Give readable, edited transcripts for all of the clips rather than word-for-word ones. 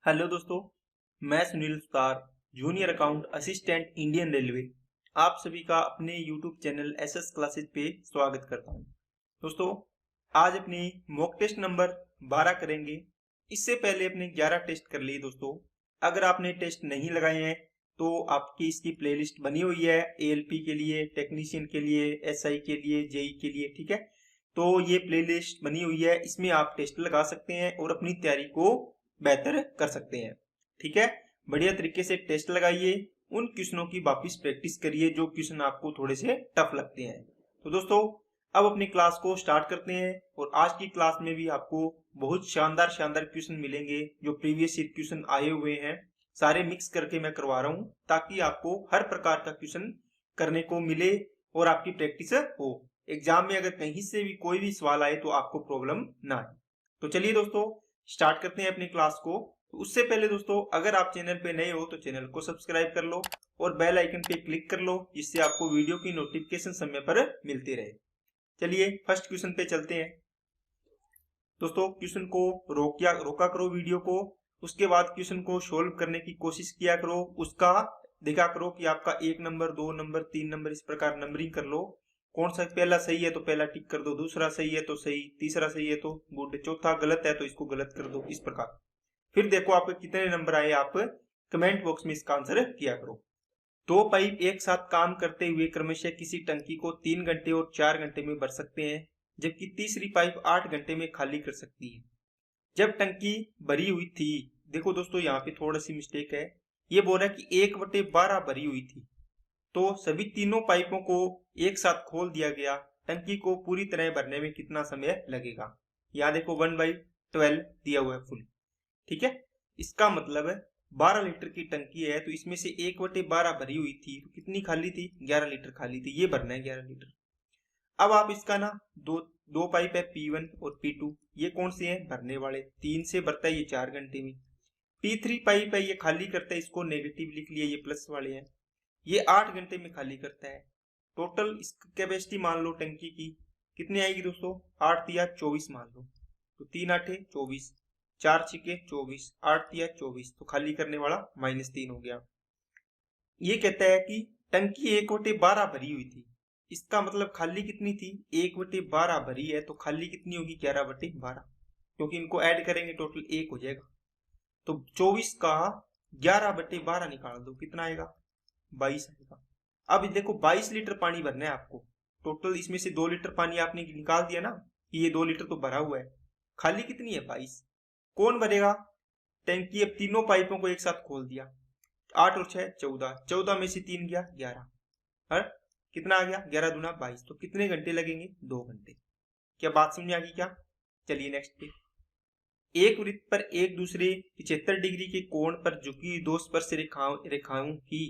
Hello दोस्तों, मैं Sunil Sutar, junior account assistant Indian railway, आप सभी का अपने यूट्यूब चैनल एसएस क्लासेस पे स्वागत करता हूं। दोस्तों, आज अपनी मॉक टेस्ट नंबर 12 करेंगे। इससे पहले अपने 11 टेस्ट कर लिए दोस्तों। अगर आपने टेस्ट नहीं लगाए हैं तो आपकी इसकी प्लेलिस्ट बनी हुई है एएलपी के लिए, टेक्नीशियन के लिए, एसआई के लिए, जेई के लिए, ठीक है। तो ये प्लेलिस्ट बनी हुई है, इसमें आप टेस्ट लगा सकते हैं और अपनी तैयारी को बेहतर कर सकते हैं, ठीक है। बढ़िया तरीके से टेस्ट लगाइए, उन क्वेश्चनों की वापस प्रैक्टिस करिए जो क्वेश्चन आपको थोड़े से टफ लगते हैं। तो दोस्तों, अब अपनी क्लास को स्टार्ट करते हैं और आज की क्लास में भी आपको बहुत शानदार शानदार क्वेश्चन मिलेंगे जो प्रीवियस ईयर क्वेश्चन आए हुए हैं। सारे मिक्स करके मैं करवा रहा हूं ताकि आपको हर प्रकार का क्वेश्चन करने को मिले और आपकी प्रैक्टिस हो। एग्जाम में अगर कहीं से भी कोई भी सवाल आए तो आपको प्रॉब्लम ना आए। तो चलिए दोस्तों, स्टार्ट करते हैं अपनी क्लास को। तो उससे पहले दोस्तों, अगर आप चैनल पे नए हो तो चैनल को सब्सक्राइब कर लो और बेल आइकन पे क्लिक कर लो, जिससे आपको वीडियो की नोटिफिकेशन समय पर मिलती रहे। चलिए फर्स्ट क्वेश्चन पे चलते हैं। दोस्तों, क्वेश्चन को रोका करो वीडियो को, उसके बाद क्वेश्चन को सोल्व करने की कोशिश किया करो। उसका देखा करो कि आपका 1 नंबर, 2 नंबर, 3 नंबर, इस प्रकार नंबरिंग कर लो। कौन सा पहला सही है तो पहला टिक कर दो, दूसरा सही है तो सही, तीसरा सही है तो गुड, चौथा गलत है तो इसको गलत कर दो, इस प्रकार। फिर देखो आपके कितने नंबर आए, आप कमेंट बॉक्स में इसका आंसर किया करो। 2 पाइप एक साथ काम करते हुए क्रमशः किसी टंकी को 3 घंटे और 4 घंटे में भर सकते हैं, जबकि तीसरी पाइप 8 घंटे में खाली कर सकती है। जब टंकी भरी हुई थी, देखो दोस्तों यहाँ पे थोड़ा सी मिस्टेक है, ये बोल रहा है कि 1/12 भरी हुई थी, तो सभी तीनों पाइपों को एक साथ खोल दिया गया। टंकी को पूरी तरह भरने में कितना समय लगेगा? यहाँ देखो 1/12 दिया हुआ है फुल, ठीक है। इसका मतलब है 12 लीटर की टंकी है, तो इसमें से 1/12 भरी हुई थी, तो कितनी खाली थी? 11 लीटर खाली थी। ये भरना है 11 लीटर। अब आप इसका ना दो दो पाइप है P1 और P2, ये कौन से हैं? भरने वाले। 3 से भरता है ये 4 घंटे में। P3 पाइप है, ये खाली करता है, इसको नेगेटिव लिख लिया, ये प्लस वाले हैं। ये 8 घंटे में खाली करता है। टोटल इसकी कैपेसिटी मान लो टंकी की कितनी आएगी दोस्तों? 8 तिया 24 मान लो, तो 3 8 24, 4 6 24, 8 तिया 24, तो खाली करने वाला -3 हो गया। ये कहता है कि टंकी 1/12 भरी हुई थी, इसका मतलब खाली कितनी थी? 1/12 भरी है, तो खाली कितनी होगी? 11/12, क्योंकि इनको ऐड करेंगे टोटल 1 हो जाएगा। तो 24 का 11/12 निकाल दो, कितना आएगा? 22 आएगा। अब देखो 22 लीटर पानी भरना है आपको। टोटल इसमें से 2 लीटर पानी आपने निकाल दिया ना, ये 2 लीटर तो भरा हुआ है, खाली कितनी है? 22। कौन भरेगा? टैंकी। अब तीनों पाइपों को एक साथ खोल दिया, 8 और 6 14, 14 में से 3 गया 11, और कितना आ गया? 11 दूना 22, तो कितने घंटे लगेंगे? 2 घंटे। क्या बात समझ आ गई क्या? चलिए नेक्स्ट पे। एक वृत्त पर एक दूसरे 75 डिग्री के कोण पर झुकी दो स्पर्श रेखाओं की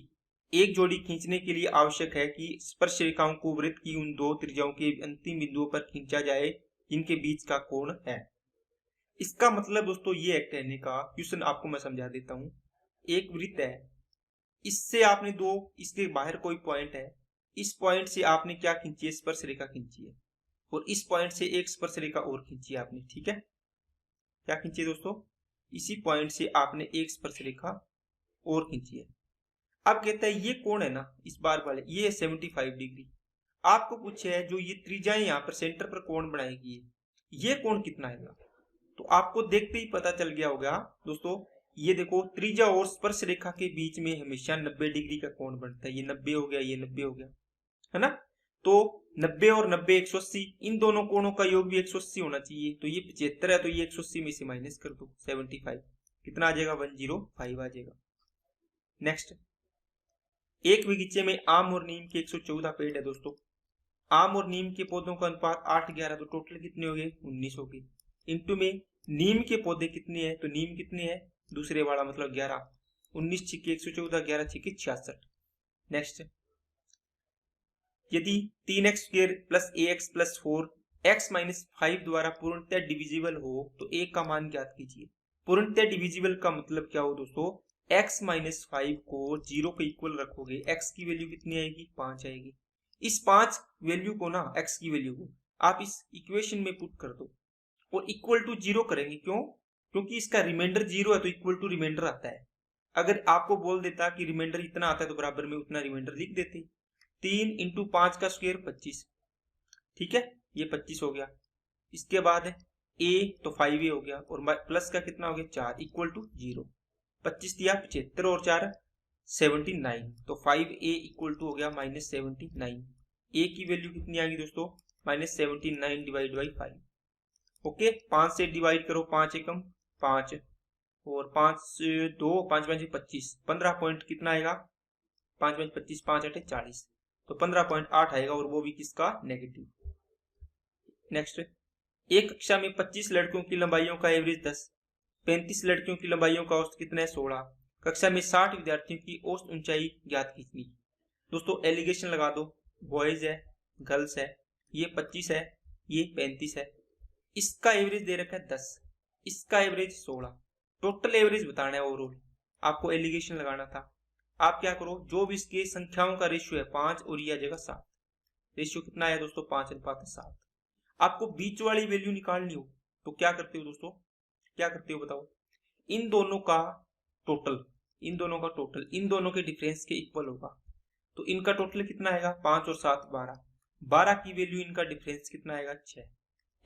एक जोड़ी खींचने के लिए आवश्यक है कि स्पर्श रेखाओं को वृत्त की उन दो त्रिज्याओं के अंतिम बिंदुओं पर खींचा जाए जिनके बीच का कोण है। इसका मतलब दोस्तों ये है, कहने का क्वेश्चन आपको मैं समझा देता हूं। एक वृत्त है, इससे आपने दो, इसके बाहर कोई पॉइंट है, इस पॉइंट से आपने क्या खींची है? स्पर्श रेखा खींची है, और इस पॉइंट से एक स्पर्श रेखा और खींची है आपने, ठीक है। क्या खींची है दोस्तों? इसी पॉइंट से आपने एक स्पर्श रेखा और खींची है। अब कहता है ये कोण है ना, इस बार वाले, ये 75 डिग्री। आपको पूछे है जो ये त्रिज्याएं यहाँ पर सेंटर पर कोण बनाएगी, ये कोण कितना आएगा? तो आपको देखते ही पता चल गया होगा दोस्तों। ये देखो, त्रिज्या और स्पर्श रेखा के बीच में हमेशा 90 डिग्री का कोण बनता है। ये 90 हो गया, ये 90 हो गया, है ना। तो 90 और 90 180, इन दोनों कोणों का योग भी 180 होना चाहिए। तो ये 75 है, तो ये 180 में से माइनस कर दो 75, कितना आ जाएगा? 105 आ जाएगा। नेक्स्ट, एक बगीचे में आम और नीम के 114 पेड़ है दोस्तों। आम और नीम के पौधों का अनुपात 8:11, तो टोटल कितने हो गए? 19 हो गए। इंटू में नीम के पौधे कितने हैं, तो नीम कितने हैं? दूसरे वाला मतलब 11, 19 छिके 114, 11 छिके 66। नेक्स्ट, यदि 3x² plus ax plus 4 x minus 5 द्वारा पूर्णतः डिविजिबल हो तो a का मान ज्ञात कीजिए। पूर्णतः डिविजिबल का मतलब क्या हो दोस्तों? x माइनस 5 को 0 के इक्वल रखोगे, x की वैल्यू कितनी आएगी? 5 आएगी। इस 5 वैल्यू को ना, x की वैल्यू को आप इस इक्वेशन में पुट कर दो और इक्वल टू 0 करेंगे। क्यों? क्योंकि इसका रिमाइंडर 0 है तो इक्वल टू रिमाइंडर आता है। अगर आपको बोल देता कि रिमाइंडर इतना आता है तो बराबर में उतना रिमाइंडर लिख देते। 3 इंटू 5 का स्क्वायर 25, ठीक है, ये 25 हो गया। इसके बाद a तो 5a हो गया और प्लस का कितना हो गया 4 इक्वल टू 0। 25 दिया 75 और 4 79, तो 5a इक्वल टू हो गया -79। a की वैल्यू कितनी आ गई दोस्तों, -79 डिवाइड बाई 5। ओके, 5 से डिवाइड करो, 5 एकम 5 और 5 2 5 5 25, 15 पॉइंट कितना आएगा, 5 5 25 5 8 40, तो 15.8 आएगा और वो भी किसका, नेगेटिव। नेक्स्ट, एक कक्षा में 25 लड़कियों की लंबाइयों का एवरेज 10, 35 लड़कियों की लंबाइयों का औसत कितना है 16, कक्षा में 60 विद्यार्थियों की औसत ऊंचाई ज्ञात कीजिए। दोस्तों एलिगेशन लगा दो, बॉयज है गर्ल्स है, ये 25 है ये 35 है, इसका एवरेज दे रखा है 10, इसका एवरेज 16, टोटल एवरेज बताना है ओवरऑल, आपको एलिगेशन लगाना था। आप क्या करो, जो भी इसके संख्याओं का रेशियो है 5 और ये आ जाएगा 7, रेशियो कितना है दोस्तों 5:7। आपको बीच वाली वैल्यू निकालनी हो तो क्या करते हो दोस्तों, क्या करते हो बताओ, इन दोनों का टोटल, इन दोनों के डिफरेंस के इक्वल होगा, तो इनका टोटल कितना आएगा 5 और 7 12, 12 की वैल्यू इनका डिफरेंस कितना आएगा 6,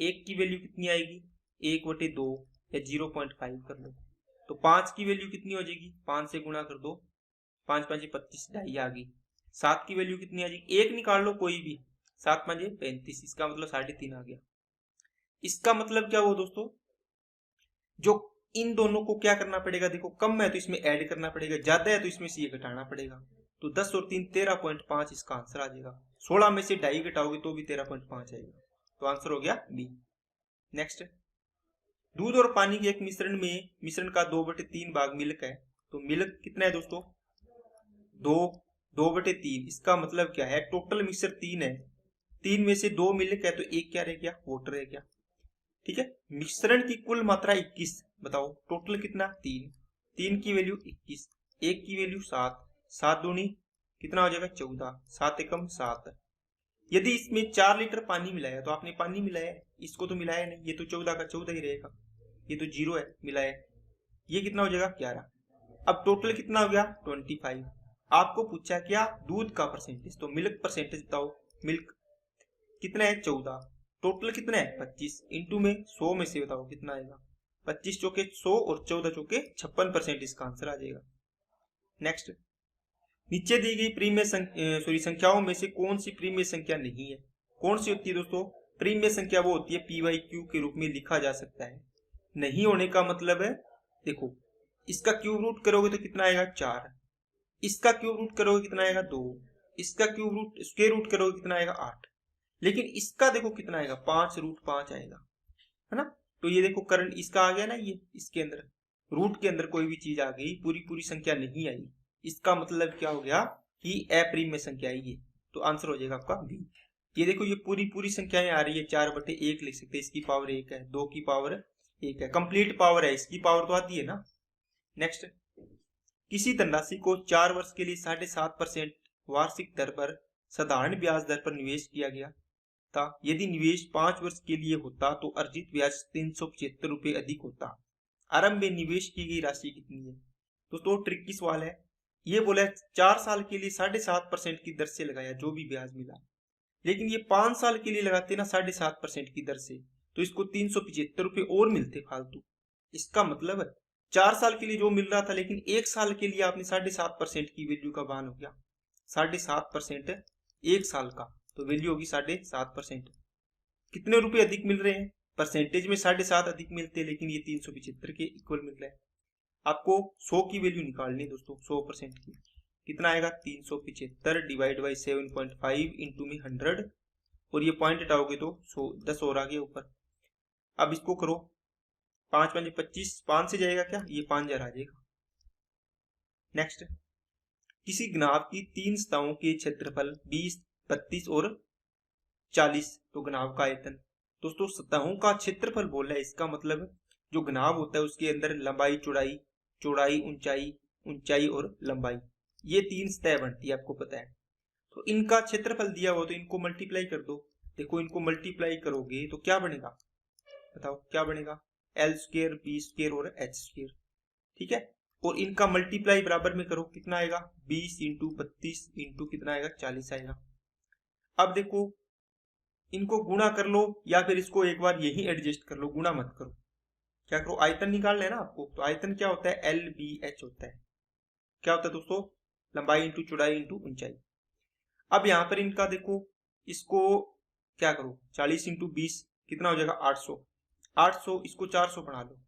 एक की वैल्यू कितनी आएगी 1/2 या 0.5 कर लो, तो 5 की वैल्यू कितनी हो जाएगी, 5 से गुणा कर दो, 5 5 25 ढाई आ गई। 7 की वैल्यू कितनी आ जाएगी, एक निकाल लो कोई भी, 7 5 35, इसका मतलब 3.5 आ गया। इसका मतलब क्या हुआ दोस्तों, जो इन दोनों को क्या करना पड़ेगा, देखो कम है तो इसमें ऐड करना पड़ेगा, ज्यादा है तो इसमें से ये घटाना पड़ेगा, तो 10 और 3 13.5 इसका आंसर आ जाएगा। 16 में से ढाई घटाओगे तो भी 13.5 आएगा, तो आंसर हो गया बी। नेक्स्ट, दूध और पानी के एक मिश्रण का 2/3 भाग मिल्क है, तो मिल्क कितना है दोस्तों 2/3, इसका मतलब क्या है, टोटल मिक्सचर 3 है, 3 में से 2 मिल्क है तो एक क्या रह गया, वाटर रह गया, ठीक है। मिश्रण की कुल मात्रा 21, बताओ टोटल कितना 3, 3 की वैल्यू 21, एक की वैल्यू 7, 7 दूनी कितना हो जाएगा 14, 7 एकम 7। यदि इसमें 4 लीटर पानी मिलाया तो आपने पानी मिलाया, इसको तो मिलाया नहीं, ये तो 14 का 14 ही रहेगा, ये तो 0 है मिलाया, ये कितना हो जाएगा 11। अब टोटल कितना हो गया 25। आपको पूछा क्या, दूध का परसेंटेज, तो मिल्क परसेंटेज बताओ, मिल्क कितना है 14, टोटल कितना है 25, इंटू में 100 में से बताओ कितना आएगा, 25 चौके 100 और 14 चौके 56%, इसका आंसर आ जाएगा। नेक्स्ट, नीचे दी गई प्रीमिय संख्याओं में से कौन सी प्रीमिय संख्या नहीं है, कौन सी होती है दोस्तों, प्रीमिय संख्या वो होती है PYQ के रूप में लिखा जा सकता है। नहीं होने का मतलब है, देखो इसका क्यूब रूट करोगे तो कितना आएगा 4, इसका क्यूब रूट करोगे कितना आएगा 2, इसका क्यूब रूट स्क्वायर रूट करोगे कितना आएगा 8, लेकिन इसका देखो कितना आएगा 5√5 आएगा, है ना। तो ये देखो करंट इसका आ गया ना, ये इसके अंदर रूट के अंदर कोई भी चीज आ गई, पूरी पूरी संख्या नहीं आई, इसका मतलब क्या हो गया कि अप्रीमिय संख्या है ये, तो आंसर हो जाएगा आपका बी। ये देखो ये पूरी पूरी संख्याएं आ रही है, 4/1 लिख सकते हैं, इसकी पावर 1 है, 2 की पावर 1 है, कंप्लीट पावर है, इसकी पावर तो आती है ना। नेक्स्ट, किसी धनराशि को 4 वर्ष के लिए 7.5% वार्षिक दर पर साधारण ब्याज दर पर निवेश किया गया था, यदि निवेश 5 वर्ष के लिए होता तो अर्जित ब्याज 375 रुपए अधिक होता, आरंभ में निवेश की गई राशि कितनी है। दोस्तों ट्रिकी सवाल है, ये बोला 4 साल के लिए 7.5% की दर से लगाया जो भी ब्याज मिला, लेकिन ये 5 साल के लिए लगाते ना 7.5% की दर से, तो इसको 375 रुपए और मिलते फालतू। इसका मतलब 4 साल के लिए जो मिल रहा था, लेकिन 1 साल के लिए आपने 7.5% की वैल्यू का बान हो गया, 7.5% 1 साल का, तो वैल्यू होगी 7.5%। कितने रुपए अधिक मिल रहे हैं, परसेंटेज में 7.5 अधिक मिलते हैं, लेकिन ये 375 के इक्वल मिल रहा है। आपको 100 की वैल्यू निकालनी है दोस्तों, 100% की कितना आएगा 375 डिवाइड बाई 7.5 इंटू में 100, और ये पॉइंट हटाओगे तो 10 और आ गया ऊपर। अब इसको करो, 5 5 25, 5 से जाएगा क्या, ये 5000 आ जाएगा। नेक्स्ट, किसी घनाभ की 3 सतहों के क्षेत्रफल 20 32 और 40, तो घनाभ का आयतन। दोस्तों सतहों का क्षेत्रफल बोल रहा है, इसका मतलब जो घनाभ होता है उसके अंदर लंबाई चौड़ाई, चौड़ाई ऊंचाई, ऊंचाई और लंबाई, ये 3 सतह बनती है, आपको पता है। तो इनका क्षेत्रफल दिया हो तो इनको मल्टीप्लाई कर दो, देखो इनको मल्टीप्लाई करोगे तो क्या बनेगा, बताओ क्या बनेगा, एल स्क्वायर, बी स्क्वायर और एच स्क्वायर। ठीक है, और इनका मल्टीप्लाई बराबर में करो, कितना आएगा 20 इंटू 32 इंटू कितना आएगा 40 आएगा। अब देखो इनको गुणा कर लो या फिर इसको एक बार यही एडजस्ट कर लो, गुणा मत करो। क्या करो, आयतन निकाल लेना आपको। तो आयतन क्या होता है, एल बी एच होता है। क्या होता है दोस्तों, लंबाई इंटू चौड़ाई इंटू ऊंचाई। अब यहाँ पर इनका देखो, इसको क्या करो 40 इंटू 20 कितना हो जाएगा 800, 800 इसको 400 बढ़ा लो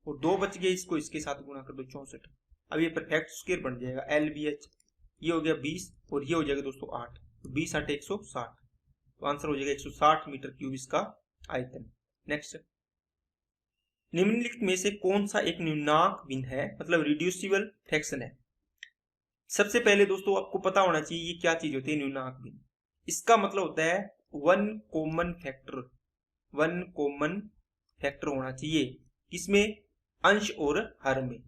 और 2 बच गए, इसको इसके साथ गुणा कर दो 64। अब ये परफेक्ट स्क्वायर बन जाएगा एल बी एच। ये हो गया 20 और ये हो जाएगा दोस्तों 8, तो 20 8 160, तो आंसर हो जाएगा 160 मीटर क्यूब इसका आयतन। नेक्स्ट, निम्नलिखित में से कौन सा एक न्यूनांक भिन्न है, मतलब रिड्यूसिबल फ्रैक्शन है। सबसे पहले दोस्तों आपको पता होना चाहिए ये क्या चीज होती है न्यूनांक भिन्न। इसका मतलब होता है one common factor, one common factor होना चाहिए किसमें, अंश और हर में।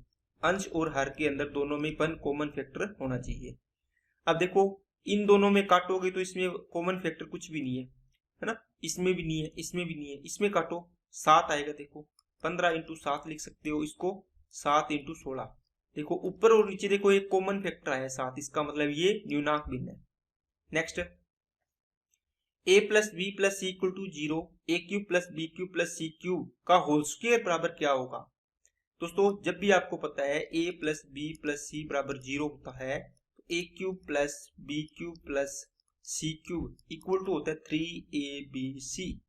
अंश और हर के अंदर दोनों में वन कॉमन फैक्टर होना चाहिए। अब देखो इन दोनों में काटोगे तो इसमें कॉमन फैक्टर कुछ भी नहीं है ना, इसमें भी नहीं है, इसमें भी नहीं है, इसमें काटो 7 आएगा। देखो 15 इंटू 7 लिख सकते हो इसको, 7 इंटू 16। देखो ऊपर और नीचे देखो एक कॉमन फैक्टर आया 7, इसका मतलब ये न्यूनांक भिन्न है। Next, a plus B plus C equal to 0, A cube plus B cube plus C cube का होल स्क्वायर बराबर क्या होगा। दोस्तों जब भी आपको पता है a plus B plus C बराबर 0 होता है, तो A cube plus B cube plus C cube equal to होता है 3ab।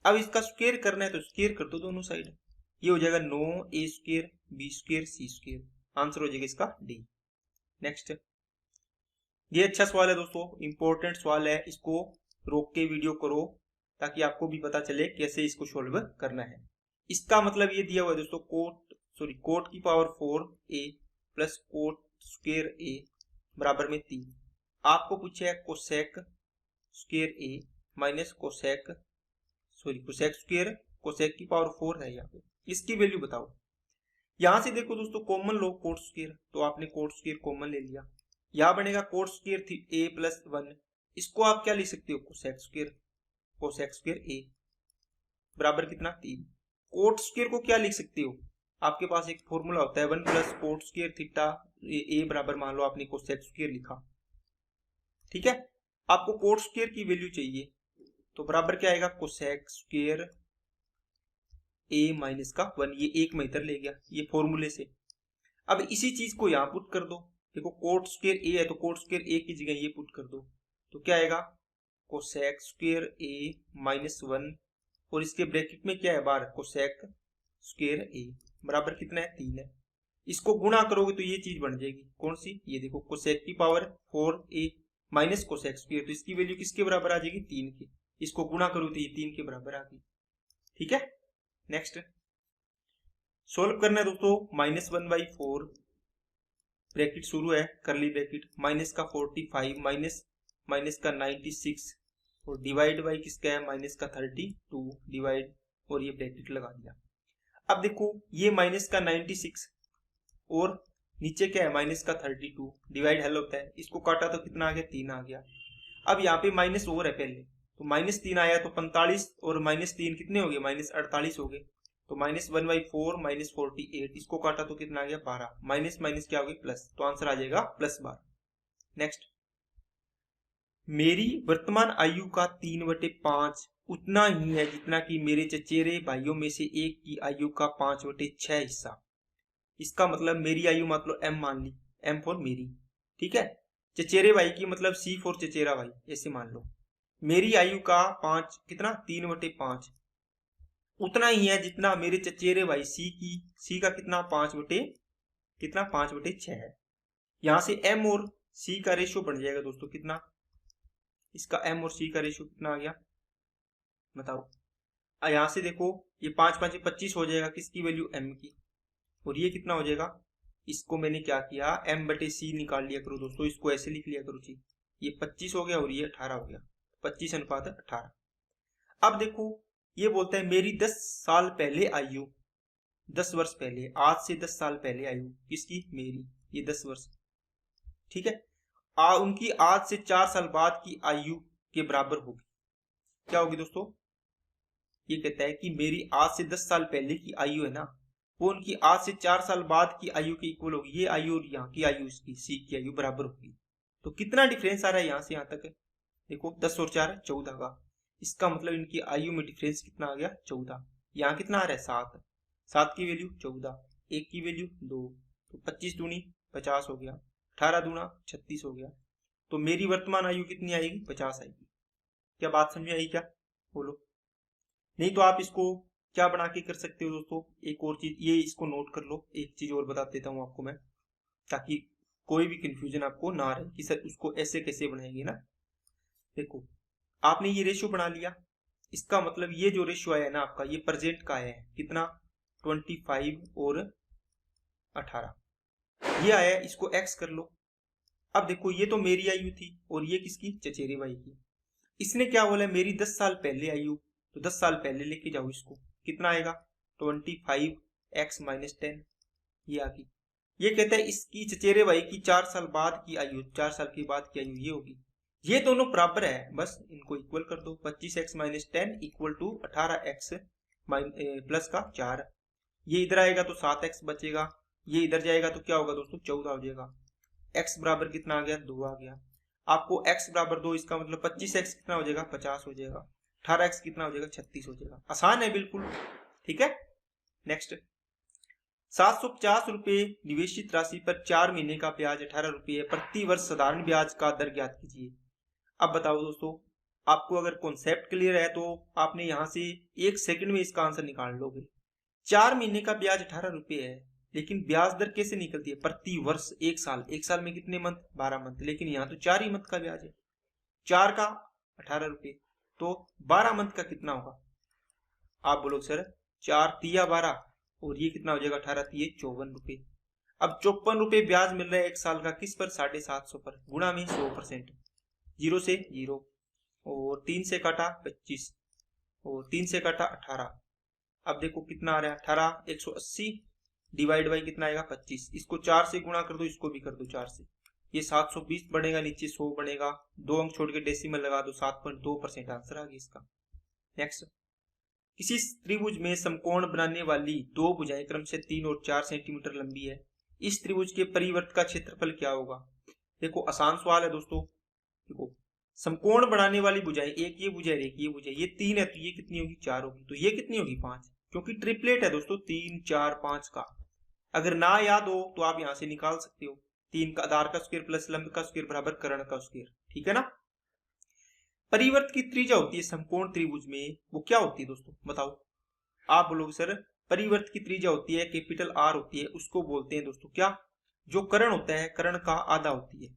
अब इसका स्क्वायर करना है तो स्क्वायर कर दो दोनों साइड, ये हो जाएगा 9a स्क्वायर बी स्क्वायर सी स्क्वायर, आंसर हो जाएगा इसका डी। नेक्स्ट, ये अच्छा सवाल है दोस्तों, इंपॉर्टेंट सवाल है, इसको रोक के वीडियो करो ताकि आपको भी पता चले कैसे इसको सोल्व करना है। इसका मतलब ये दिया हुआ है दोस्तों, कोट की power 4a plus coat square a बराबर में 3। आपको पूछा है cosec square a minus cosec square, cosec की पावर 4 है यहाँ पे, इसकी वैल्यू बताओ। यहां से देखो दोस्तों कॉमन लो कोट स्क्वायर, तो आपने कोट स्क्वायर कॉमन ले लिया, यहां बनेगा कोट स्क्वायर a प्लस 1, इसको आप क्या लिख सकते हो कोसेक स्क्वायर a बराबर कितना 3। कोट स्क्वायर को क्या लिख सकते हो, आपके पास एक फॉर्मूला होता है 1 plus coat square theta, a बराबर मान लो आपने कोसेक स्क्वायर लिखा। ठीक है, आपको कोट स्क्वायर की वैल्यू चाहिए तो बराबर क्या आएगा कोसेक स्क्वायर a माइनस का 1, ये एक में इधर ले गया ये फॉर्मूले से। अब इसी चीज को यहां पुट कर दो, देखो कोट स्क्वायर a है तो कोट स्क्वायर a की जगह ये पुट कर दो, तो क्या आएगा कोसेक स्क्वायर a माइनस 1 और इसके ब्रैकेट में क्या है बाहर कोसेक स्क्वायर a बराबर कितना है 3 है। इसको गुणा करोगे तो ये चीज बन जाएगी कौन सी, ये देखो कोसेक की power 4a minus cosec square, तो इसकी वैल्यू किसके बराबर आ जाएगी 3 की, इसको गुणा करो तो ये 3 के बराबर आ गई। ठीक है, नेक्स्ट सोल्व करना है दोस्तों, -1/4 ब्रैकेट शुरू है करली ब्रैकेट, माइनस का 45 माइनस का 96 और डिवाइड बाई किसका है माइनस का 32 डिवाइड और ये ब्रैकेट लगा दिया। अब देखो ये माइनस का 96 और नीचे क्या है माइनस का 32 डिवाइड हल होता है, इसको काटा तो कितना आ गया 3 आ गया। अब यहाँ पे माइनस और है पहले, तो -3 आया तो 45 और -3 कितने हो गए -48 हो गए, तो -1/4 -48, इसको काटा तो कितना आ गया 12, माइनस माइनस क्या हो गया प्लस, तो आंसर आ जाएगा +12। नेक्स्ट, मेरी वर्तमान आयु का 3/5 उतना ही है जितना कि मेरे चचेरे भाइयों में से एक की आयु का 5/6 हिस्सा। इसका मतलब मेरी आयु मतलब m मान ली, m फॉर मेरी, ठीक है, चचेरे भाई की मतलब c फॉर चचेरा भाई, ऐसे मान लो। मेरी आयु का 5 कितना 3/5 उतना ही है जितना मेरे चचेरे भाई c का कितना 5/6 है। यहां से m और c का रेशियो बन जाएगा दोस्तों कितना, इसका m और c का रेशियो कितना आ गया बताओ। यहां से देखो ये 5 5 25 हो जाएगा, किसकी वैल्यू m की, और ये कितना हो जाएगा, इसको मैंने क्या किया m/c निकाल लिया करो दोस्तों, इसको ऐसे लिख लिया करो जी, ये 25 हो गया और ये 18 हो गया, 25:18। अब देखो ये बोलता है मेरी 10 साल पहले आयु, 10 वर्ष पहले, आज से 10 साल पहले आयु किसकी मेरी, ये 10 वर्ष, ठीक है, उनकी आज से 4 साल बाद की आयु के बराबर होगी, क्या होगी दोस्तों, ये कहता है कि मेरी आज से 10 साल पहले की आयु है ना, वो उनकी आज से 4 साल बाद की आयु के इक्वल होगी। ये आयु और यहाँ की आयु, इसकी सी की आयु बराबर होगी। तो कितना डिफरेंस आ रहा है यहाँ से यहाँ तक, देखो 10 और 4 14 का। इसका मतलब इनकी आयु में डिफरेंस कितना आ गया, 14। यहाँ कितना आ रहा है, 7। 7 की वैल्यू 14, 1 की वैल्यू 2, तो 25 दूनी 50 हो गया, 18 दूना 36 हो गया। तो मेरी वर्तमान आयु कितनी आएगी, 50 आएगी। क्या बात समझ में आई क्या, बोलो। नहीं तो आप इसको क्या बना के कर सकते हो दोस्तों, एक और चीज, ये इसको नोट कर लो, एक चीज और बता देता हूँ आपको मैं, ताकि कोई भी कंफ्यूजन आपको ना रहे कि सर उसको ऐसे कैसे बनाएंगे ना। देखो आपने ये रेशियो बना लिया, इसका मतलब ये जो रेशियो आया है ना आपका, ये प्रेजेंट का है, कितना 25 और 18 ये आया, इसको x कर लो। अब देखो ये तो मेरी आयु थी और ये किसकी, चचेरे भाई की। इसने क्या बोला, मेरी 10 साल पहले आयु, तो 10 साल पहले लेके जाओ इसको, कितना आएगा 25x - 10, ये आ गई। ये कहता है इसकी चचेरे भाई की 4 साल बाद की आयु, 4 साल के बाद की आयु ये होगी। ये दोनों बराबर है, बस इनको इक्वल कर दो। 25x - 10 equal to 18x plus का 4। ये इधर आएगा तो 7x बचेगा, ये इधर जाएगा तो क्या होगा दोस्तों, 14 हो जाएगा। x बराबर कितना आ गया, 2 आ गया। आपको x बराबर 2, इसका मतलब 25x कितना हो जाएगा, 50 हो जाएगा। 18x कितना हो जाएगा, 36 हो जाएगा। आसान है बिल्कुल, ठीक है। नेक्स्ट, 750 रुपए निवेशित राशि पर 4 महीने का ब्याज 18 रुपये प्रति वर्ष साधारण ब्याज का दर ज्ञात कीजिए। अब बताओ दोस्तों, आपको अगर कॉन्सेप्ट क्लियर है तो आपने यहां से 1 सेकंड में इसका आंसर निकाल लोगे। 4 महीने का ब्याज 18 रुपये है, लेकिन ब्याज दर कैसे निकलती है, प्रति वर्ष। 1 साल, 1 साल में कितने मंथ, 12 मंथ, लेकिन यहाँ तो 4 ही मंथ का ब्याज है। 4 का 18 रुपये, तो 12 मंथ का कितना होगा। आप बोलो सर 4 तिया 12, और ये कितना हो जाएगा, 18 तिये 54 रुपये। अब 54 रुपये ब्याज मिल रहा है 1 साल का, किस पर, 750 पर, गुणा में 100%, 0 से 0, और 3 से काटा 25, और 3 से काटा 18। अब देखो कितना आ रहा है, 18 180 डिवाइड बाई कितना आएगा, 25। इसको 4 से गुणा कर दो, इसको भी कर दो 4 से, ये 720 बनेगा, नीचे 100 बनेगा, 2 अंक छोड़ के डेसिमल लगा दो, 7.2% आंसर आ गया इसका। नेक्स्ट, किसी त्रिभुज में समकोण बनाने वाली 2 भुजाएं क्रमशः 3 और 4 सेंटीमीटर लंबी है, इस त्रिभुज के परिवर्त का क्षेत्रफल क्या होगा। देखो आसान सवाल है दोस्तों। देखो समकोण बनाने वाली भुजाएं, एक ये भुजा है, एक ये भुजा, ये 3 है, तो ये कितनी होगी, 4 होगी, तो ये कितनी होगी, 5, क्योंकि ट्रिपलेट है दोस्तों 3 4 5 का। अगर ना याद हो तो आप यहां से निकाल सकते हो, 3 का आधार का स्क्वायर प्लस लंब का स्क्वायर बराबर कर्ण का स्क्वायर, ठीक है ना। परिवर्त की त्रिज्या होती है समकोण त्रिभुज में, वो क्या होती है दोस्तों, बताओ। आप बोलोगे सर परिवर्त की त्रिज्या होती है कैपिटल R होती है, उसको बोलते हैं दोस्तों क्या, जो कर्ण होता है, कर्ण का आधा होती है,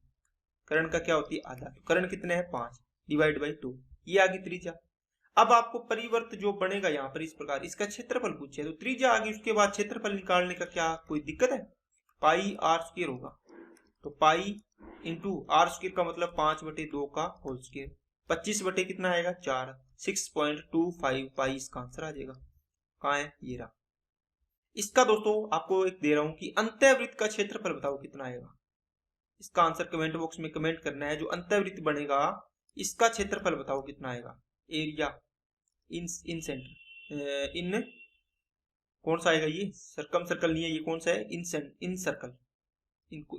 कर्ण का क्या होती है, आधा। तो कर्ण कितने हैं, 5 डिवाइड बाई 2, ये आ गई त्रिज्या। अब आपको परिवर्त जो बनेगा यहाँ पर इस प्रकार, इसका क्षेत्रफल पूछे तो त्रिज्या आ गई, उसके बाद क्षेत्रफल निकालने का क्या कोई दिक्कत है, पाई R स्क्वायर होगा। तो पाई इंटू R स्क्वायर का मतलब 5/2 का होल स्क्वायर, 25 बटे कितना आएगा, 4, 6.25 पाई इसका आंसर आ जाएगा। कहाँ है, ये रहा। इसका दोस्तों आपको एक दे रहा हूं कि अंतःवृत्त का क्षेत्रफल बताओ कितना आएगा। इसका आंसर कमेंट बॉक्स में कमेंट करना है। जो अंतःवृत्त बनेगा इसका क्षेत्रफल बताओ कितना आएगा, एरिया इन सेंटर, इन कौन सा आएगा, ये सर्कम सर्कल नहीं है, ये कौन सा है, इन सर्कल,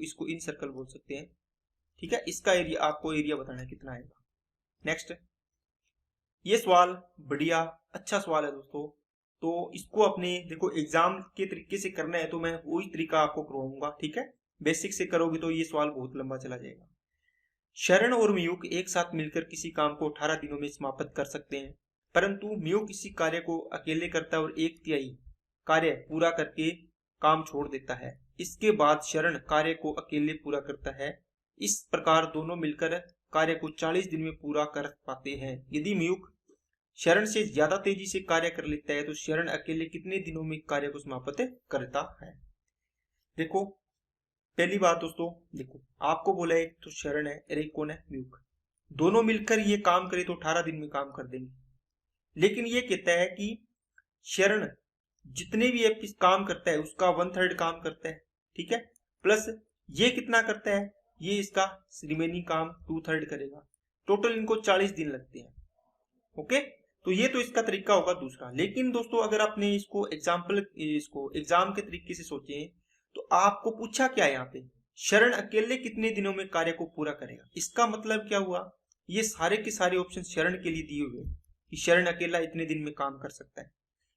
इसको इन सर्कल बोल सकते हैं, ठीक है। इसका एरिया, आपको एरिया बताना है कितना आएगा। नेक्स्ट, ये सवाल बढ़िया अच्छा सवाल है दोस्तों, तो इसको अपने देखो एग्जाम के तरीके से करना है तो मैं वही तरीका आपको करवाऊंगा, ठीक है। बेसिक से करोगे तो ये सवाल बहुत लंबा चला जाएगा। शरण और मयूक एक साथ मिलकर किसी काम को 18 दिनों में समाप्त कर सकते हैं, परंतु मयूक किसी कार्य को अकेले करता है और 1/3 कार्य पूरा करके काम छोड़ देता है। इसके बाद शरण कार्य को अकेले पूरा करता है। इस प्रकार दोनों मिलकर कार्य को 40 दिन में पूरा कर पाते हैं। यदि मयूक शरण से ज्यादा तेजी से कार्य कर लेता है तो शरण अकेले कितने दिनों में कार्य को समाप्त करता है। देखो पहली बात दोस्तों, देखो आपको बोला है तो शरण है और एक कौन है, मयूक। दोनों मिलकर ये काम करे तो 18 दिन में काम कर देंगे, लेकिन ये कहता है कि शरण जितने भी काम करता है उसका 1/3 काम करता है, ठीक है, प्लस ये कितना करता है, ये इसका रिमेनिंग काम 2/3 करेगा। टोटल इनको 40 दिन लगते हैं, ओके। तो ये तो इसका तरीका होगा दूसरा। लेकिन दोस्तों अगर आपने इसको एग्जाम के तरीके से सोचे तो आपको पूछा क्या है यहाँ पे, शरण अकेले कितने दिनों में कार्य को पूरा करेगा। इसका मतलब क्या हुआ, ये सारे के सारे ऑप्शन शरण के लिए दिए हुए कि शरण अकेला इतने दिन में काम कर सकता है।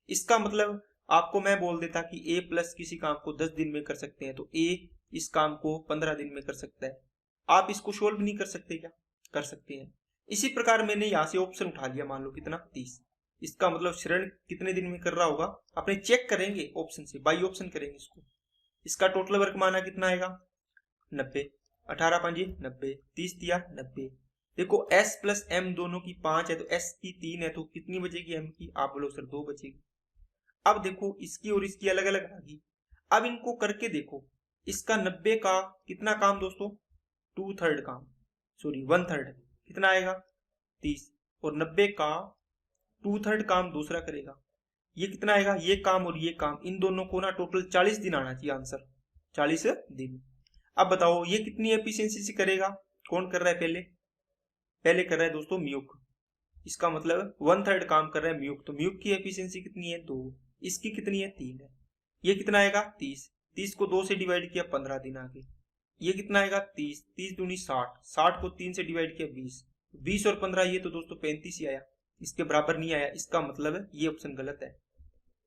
इसका मतलब आपको मैं बोल देता कि ए प्लस किसी काम को 10 दिन में कर सकते हैं, तो ए इस काम को 15 दिन में कर सकता है। आप इसको सोल्व नहीं कर सकते क्या, कर सकते हैं। इसी प्रकार मैंने यहाँ से ऑप्शन उठा लिया, मान लो कितना 30। इसका मतलब शरण कितने दिन में कर रहा होगा, अपने चेक करेंगे ऑप्शन से, बाई ऑप्शन करेंगे इसको। इसका टोटल वर्क माना कितना आएगा 90, 18 5 90, 30 दिया 90। देखो s प्लस m दोनों की 5 है तो s की 3 है, तो कितनी बचेगी m की, आप बोलो सर 2 बचेगी। अब देखो इसकी और इसकी अलग अलग आ गई। अब इनको करके देखो, इसका 90 का कितना काम दोस्तों, 2/3 काम, सॉरी 1/3, कितना आएगा 30, और 90 का 2/3 काम दूसरा करेगा, ये कितना आएगा, ये काम और ये काम, इन दोनों को ना टोटल 40 दिन आना चाहिए आंसर, 40 दिन। अब बताओ ये कितनी एफिशिएंसी से करेगा, कौन कर रहा है, पहले कर रहा है दोस्तों म्यूक। इसका मतलब 1/3 काम कर रहा है म्यूक, तो म्यूक की एफिशिएंसी कितनी है 2, इसकी कितनी है 3 है। ये कितना आएगा 30, 30 को 2 से डिवाइड किया 15 दिन आ गए। ये कितना आएगा 30, 30 दूनी 60, 60 को 3 से डिवाइड किया 20, 20 और 15 ये तो दोस्तों 35 ही आया, इसके बराबर नहीं आया। इसका मतलब है ये ऑप्शन गलत है।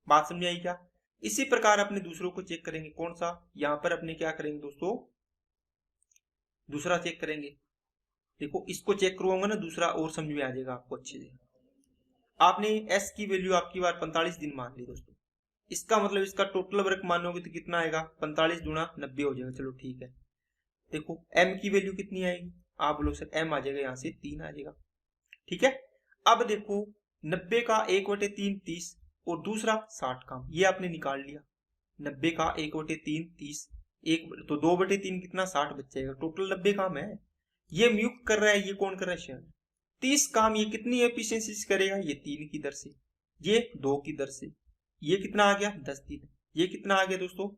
बात समझ आई क्या। इसी प्रकार अपने दूसरों को चेक करेंगे, कौन सा, यहाँ पर अपने क्या करेंगे दोस्तों, दूसरा चेक करेंगे। देखो इसको चेक करवाऊंगा ना दूसरा, और समझ में आ जाएगा आपको अच्छे से। आपने s की वैल्यू आपकी बार 45 दिन मान ली दोस्तों, इसका मतलब इसका टोटल वर्क मानोगे तो कितना आएगा, 45 गुणा 90 हो जाएगा। चलो ठीक है, देखो m की वैल्यू कितनी आएगी, आप बोलो सर m आ जाएगा यहाँ से 3 आ जाएगा, ठीक है। अब देखो 90 का 1/3 30, और दूसरा 60 काम, ये आपने निकाल लिया। 90 का 1/3 30, एक तो 2/3 कितना 60 बच जाएगा, टोटल 90 काम है। ये म्यूक कर रहा है, ये कौन कर रहा है, शरण। 30 काम ये कितनी एफिशिएंसी से करेगा, ये 3 की दर से, ये 2 की दर से। ये कितना आ गया 10 दिन, ये कितना आ गया दोस्तों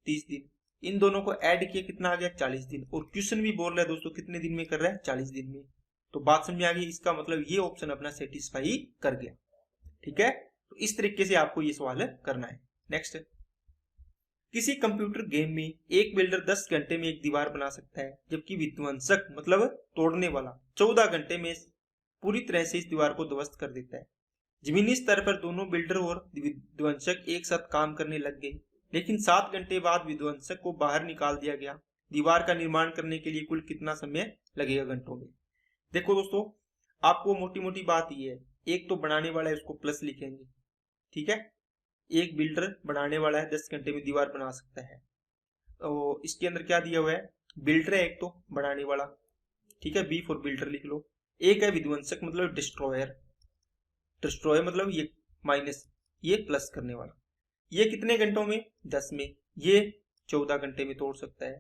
30 दिन। इन दोनों को ऐड किया कितना आ गया 40 दिन, और क्वेश्चन भी बोल रहा है दोस्तों कितने दिन में कर रहा है 40 दिन में। तो बात समझ आ गई, इसका मतलब ये ऑप्शन अपना सेटिस्फाई कर गया, ठीक है। तो इस तरीके से आपको ये सवाल करना है। नेक्स्ट, किसी कंप्यूटर गेम में एक बिल्डर 10 घंटे में एक दीवार बना सकता है, जबकि विध्वंसक मतलब तोड़ने वाला 14 घंटे में पूरी तरह से इस दीवार को ध्वस्त कर देता है। जमीनी स्तर पर दोनों बिल्डर और विध्वंसक एक साथ काम करने लग गए, लेकिन 7 घंटे बाद विध्वंसक को बाहर निकाल दिया गया। दीवार का निर्माण करने के लिए कुल कितना समय लगेगा घंटों में। देखो दोस्तों, आपको मोटी मोटी बात ये है, एक तो बनाने वाला है उसको प्लस लिखेंगे, ठीक है। एक बिल्डर बनाने वाला है 10 घंटे में दीवार बना सकता है, तो इसके अंदर क्या दिया हुआ है, बिल्डर है एक तो बनाने वाला, ठीक है, बी फॉर बिल्डर लिख लो। एक है विध्वंसक मतलब डिस्ट्रॉयर, डिस्ट्रॉयर मतलब ये माइनस, ये प्लस करने वाला। ये कितने घंटों में 10 में, ये 14 घंटे में तोड़ सकता है।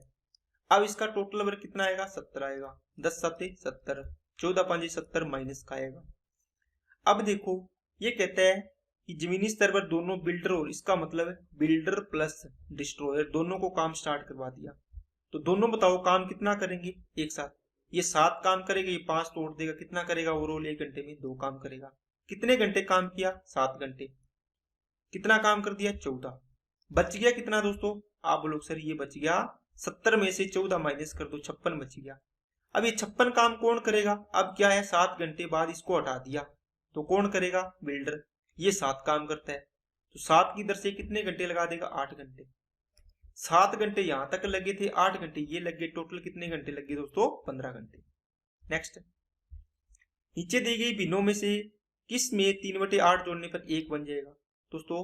अब इसका टोटल वर्क कितना आएगा 70 आएगा, 10 7 70, 14 5 70 माइनस का आएगा। अब देखो ये कहता है कि जमीनी स्तर पर दोनों बिल्डर, और इसका मतलब है बिल्डर प्लस डिस्ट्रॉयर दोनों को काम स्टार्ट करवा दिया। तो दोनों बताओ काम कितना करेंगे एक साथ, ये 7 काम करेगा, ये 5 तोड़ देगा, कितना करेगा ओवरऑल 1 घंटे में 2 काम करेगा। कितने घंटे काम किया 7 घंटे, कितना काम कर दिया 14, बच गया कितना दोस्तों, आप बोलो सर ये बच गया 70 में से 14 माइनस कर दो 56 बच गया। अब ये 56 काम कौन करेगा, अब क्या है 7 घंटे बाद इसको हटा दिया, तो कौन करेगा बिल्डर, ये 7 काम करता है, तो 7 की दर से कितने घंटे लगा देगा 8 घंटे। 7 घंटे यहां तक लगे थे, 8 घंटे ये लग गए, टोटल कितने घंटे लगे दोस्तों 15 घंटे। नेक्स्ट, नीचे दी गई भिन्नों में से किस में 3/8 जोड़ने पर 1 बन जाएगा। दोस्तों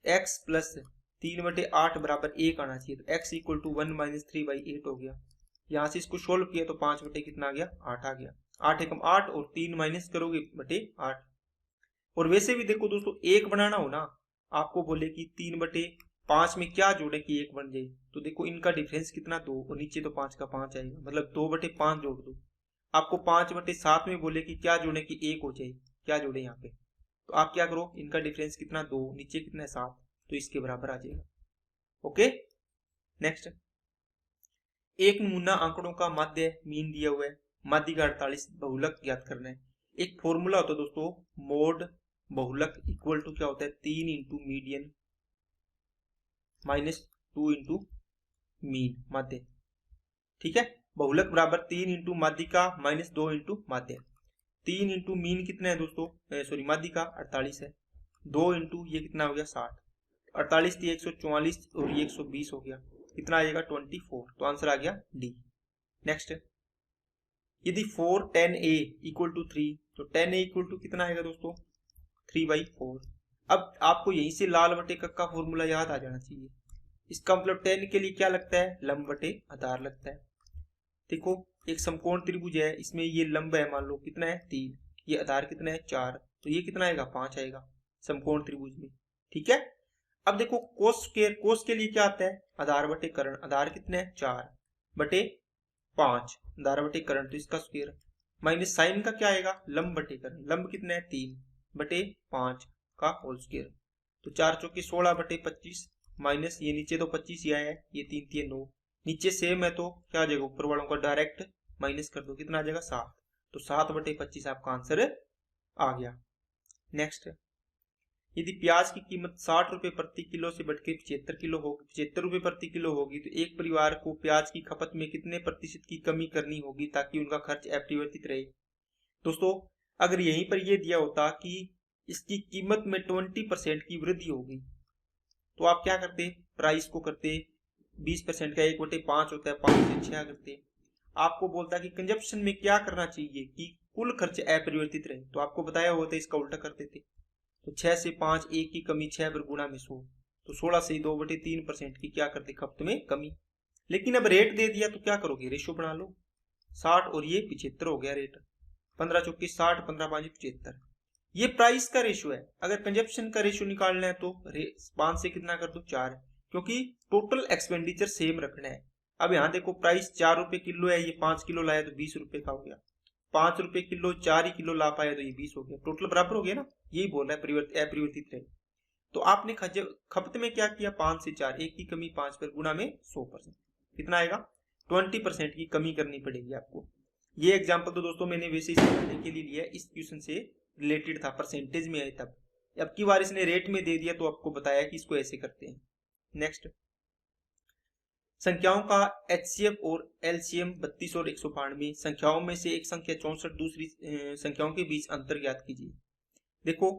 x प्लस 3/8 बराबर 1 आना चाहिए, तो x इक्वल टू 1 - 3/8 हो गया। यहां से इसको सोल्व किया तो 5 बटे कितना आ गया 8 आ गया, 8 एकम 8 और 3 माइनस करोगे बटे 8। और वैसे भी देखो दोस्तों एक बनाना हो ना, आपको बोले कि 3/5 में क्या जोड़े कि 1 बन जाए, तो देखो इनका डिफरेंस कितना 2, और नीचे तो 5 का 5 आएगा, मतलब 2/5 जोड़ दो। आपको 5/7 में बोले कि क्या जोड़े कि 1 हो जाए, क्या जोड़े यहाँ पे, तो आप क्या करो, इनका डिफरेंस कितना 2, नीचे कितना 7, तो इसके बराबर आ जाएगा। ओके। नेक्स्ट, एक नमूना आंकड़ों का माध्य मीन दिया हुआ है, माध्य का 48 बहुलक ज्ञात करना है। एक फॉर्मूला होता है दोस्तों मोड बहुलक इक्वल टू क्या होता है 3 into median minus 2 into mean माध्य। ठीक है, बहुलक बराबर 3 इंटू माध्यिका माइनस 2 इंटू माध्य। 3 इंटू मीन कितना है दोस्तों, सॉरी माध्यिका 48 है, 2 इंटू ये कितना हो गया 60, 48 थी 144 और ये 120 हो गया, कितना आएगा 24। तो आंसर आ गया डी। नेक्स्ट, यदि 4 10a इक्वल टू 3 तो 10a इक्वल टू कितना आएगा दोस्तों 3/4। अब आपको यहीं से लाल बटे का फॉर्मूला याद आ जाना चाहिए। इसका मतलब 10 के लिए क्या लगता है, लंब बटे आधार लगता है। देखो एक समकोण त्रिभुज है, इसमें ये लंब है मान लो कितना है 3, ये आधार कितना है 4, तो ये कितना आएगा 5 आएगा समकोण त्रिभुज में। ठीक है, अब देखो कोस स्क्वायर, कोस के लिए क्या आता है आधार बटे कर्ण, आधार कितना है 4 बटे 5, आधार बटे कर्ण तो इसका स्क्वायर, माइनस साइन का क्या आएगा लंब बटे कर्ण, लंब कितना है 3 बटे 5 का होल स्क्वायर, तो 4 चौके 16 बटे 25 माइनस ये नीचे तो 25 ही आया है, ये 3 3 9, नीचे सेम है तो क्या आ जाएगा ऊपर वालों का डायरेक्ट माइनस कर दो, कितना आ जाएगा 7, तो 7 बटे 25 आपका आंसर आ गया। नेक्स्ट, यदि प्याज की कीमत 60 रुपए प्रति किलो से बढ़कर 75 रुपए प्रति किलो होगी तो एक परिवार को प्याज की खपत में कितने प्रतिशत की कमी करनी होगी ताकि उनका खर्च अपरिवर्तित रहे। दोस्तों अगर यहीं पर यह दिया होता कि इसकी कीमत में 20% की वृद्धि होगी तो आप क्या करते, प्राइस को करते 20% का 1/5 होता है 5 से 6 करते। आपको बोलता कि कंजप्शन में क्या करना चाहिए कि कुल खर्च अपरिवर्तित रहे, तो आपको बताया हुआ था इसका उल्टा करते थे। तो 6 से 5 1 की कमी 6 पर गुणा में 100, तो 16 से 2/3% की क्या करते खपत में कमी। लेकिन अब रेट दे दिया तो क्या करोगे, रेशो बना लो, 60 और ये 75 हो गया रेट, 15 चौके 60 15 5 75, ये प्राइस का रेशो है। अगर कंजप्शन का रेशो निकालना है तो 5 से कितना कर दो 4, क्योंकि टोटल एक्सपेंडिचर सेम रखना है। अब यहाँ देखो प्राइस 4 रुपए किलो है, ये 5 किलो लाया तो 20 रुपए का हो गया, 5 रुपए किलो 4 ही किलो ला पाया तो ये 20 हो गया, टोटल बराबर हो गया ना, यही बोल रहा है अपरिवर्तित रहे। तो आपने खपत में क्या किया 5 से 4 1 की कमी 5 पर गुणा में 100%, कितना आएगा 20% की कमी करनी पड़ेगी आपको। ये एग्जांपल तो दोस्तों मैंने वैसे ही समझने के लिए लिया, इस क्वेश्चन से रिलेटेड था, परसेंटेज में है तब, अब की बार इसने रेट में दे दिया तो आपको बताया कि इसको ऐसे करते हैं। नेक्स्ट, संख्याओं का HCF और LCM 32 और 192, संख्याओं में से एक संख्या 64 दूसरी संख्याओं के बीच अंतर ज्ञात कीजिए। देखो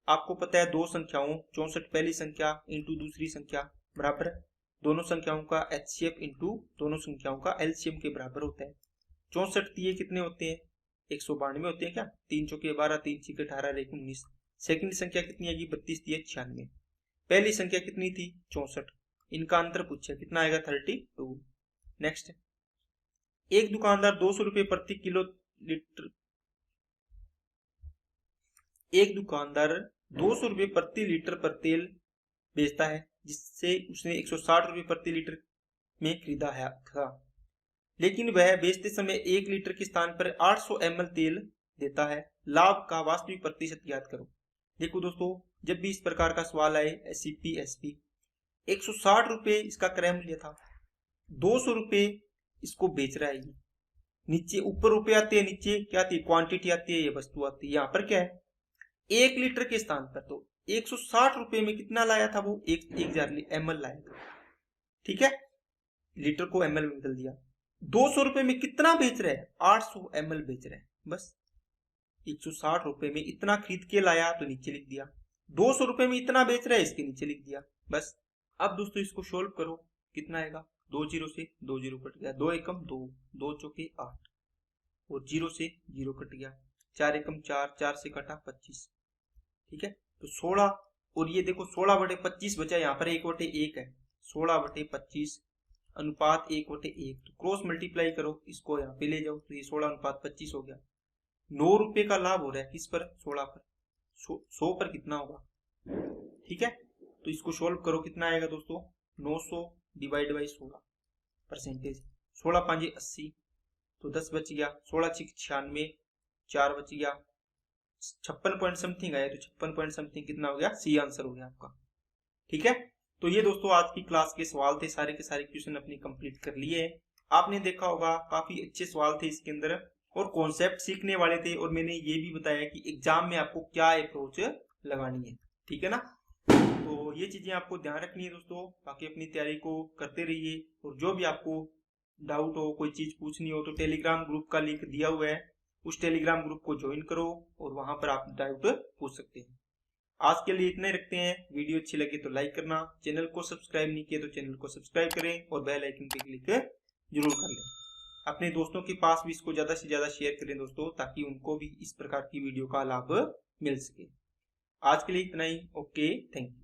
आपको पता है दो संख्याओं 64 पहली संख्या इंटू दूसरी संख्या बराबर दोनों संख्याओं का HCF इंटू दोनों संख्याओं का LCM के बराबर होता है। 64 ये कितने होते हैं 192 होते हैं क्या, 3 चौके 12 3 छक्के 18 1 19। सेकंड संख्या कितनी आएगी 32 96। पहली संख्या कितनी थी 64, इनका अंतर पूछा कितना आएगा 32। नेक्स्ट, एक दुकानदार 200 रुपए प्रति किलो लीटर, एक दुकानदार 200 रुपए प्रति लीटर पर तेल बेचता है जिससे उसने 160 रुपए प्रति लीटर में खरीदा है था, लेकिन वह बेचते समय 1 लीटर के स्थान पर 800 ml तेल देता है, लाभ का वास्तविक प्रतिशत ज्ञात करो। देखो दोस्तों जब भी इस प्रकार का सवाल आए SCP SP 160 रुपए इसका क्रय मूल्य था, 200 रुपए इसको बेच रहा है, ये नीचे ऊपर रुपए आते हैं, नीचे क्या आती है क्वांटिटी आती है, ये वस्तु आती है। यहाँ पर क्या है 1 लीटर के स्थान पर तो 160 रुपए में कितना लाया था वो 1000 ml लाया था, ठीक है, लीटर को ml में बदल दिया। 200 रुपए में कितना बेच रहे हैं 800 ml बेच रहे हैं, बस 160 रुपए में इतना खरीद के लाया तो नीचे लिख दिया, 200 रुपए में इतना बेच रहा है इसके नीचे लिख दिया, बस। अब दोस्तों इसको सोल्व करो, कितना आएगा 2 जीरो से 2 जीरो कट गया, 2 एकम 2 2 चौके 8 और 0 से 0 कट गया, 4 एकम 4 4 से कटा 25, ठीक है। तो 16 और ये देखो 16/25 बचा, यहाँ पर 1/1 है, 16/25 अनुपात 1/1, तो क्रॉस मल्टीप्लाई करो इसको यहाँ पे ले जाओ तो ये 16:25 हो गया। 9 रुपए का लाभ हो रहा है किस पर 16 पर, 100 पर कितना होगा, ठीक है। तो इसको सोल्व करो कितना आएगा दोस्तों 900 डिवाइड बाई 16 परसेंटेज, 16 5 80 तो 10 बच गया, 16 6 96 4 बच गया, 56 पॉइंट समथिंग आया, तो 56 पॉइंट समथिंग कितना हो गया, सी आंसर हो गया आपका, ठीक है। तो ये दोस्तों आज की क्लास के सवाल थे, सारे के सारे क्वेश्चन अपने कंप्लीट कर लिए हैं। आपने देखा होगा काफी अच्छे सवाल थे इसके अंदर और कॉन्सेप्ट सीखने वाले थे, और मैंने ये भी बताया कि एग्जाम में आपको क्या अप्रोच लगानी है, ठीक है ना। तो ये चीजें आपको ध्यान रखनी है दोस्तों। बाकी अपनी तैयारी को करते रहिए, और जो भी आपको डाउट हो, कोई चीज पूछनी हो, तो टेलीग्राम ग्रुप का लिंक दिया हुआ है, उस टेलीग्राम ग्रुप को ज्वाइन करो और वहां पर आप डाउट पूछ सकते हैं। आज के लिए इतना ही रखते हैं। वीडियो अच्छी लगे तो लाइक करना, चैनल को सब्सक्राइब नहीं किया तो चैनल को सब्सक्राइब करें और बेल आइकन पे क्लिक जरूर कर लें। अपने दोस्तों के पास भी इसको ज्यादा से ज्यादा शेयर करें दोस्तों, ताकि उनको भी इस प्रकार की वीडियो का लाभ मिल सके। आज के लिए इतना ही। Okay, thank you.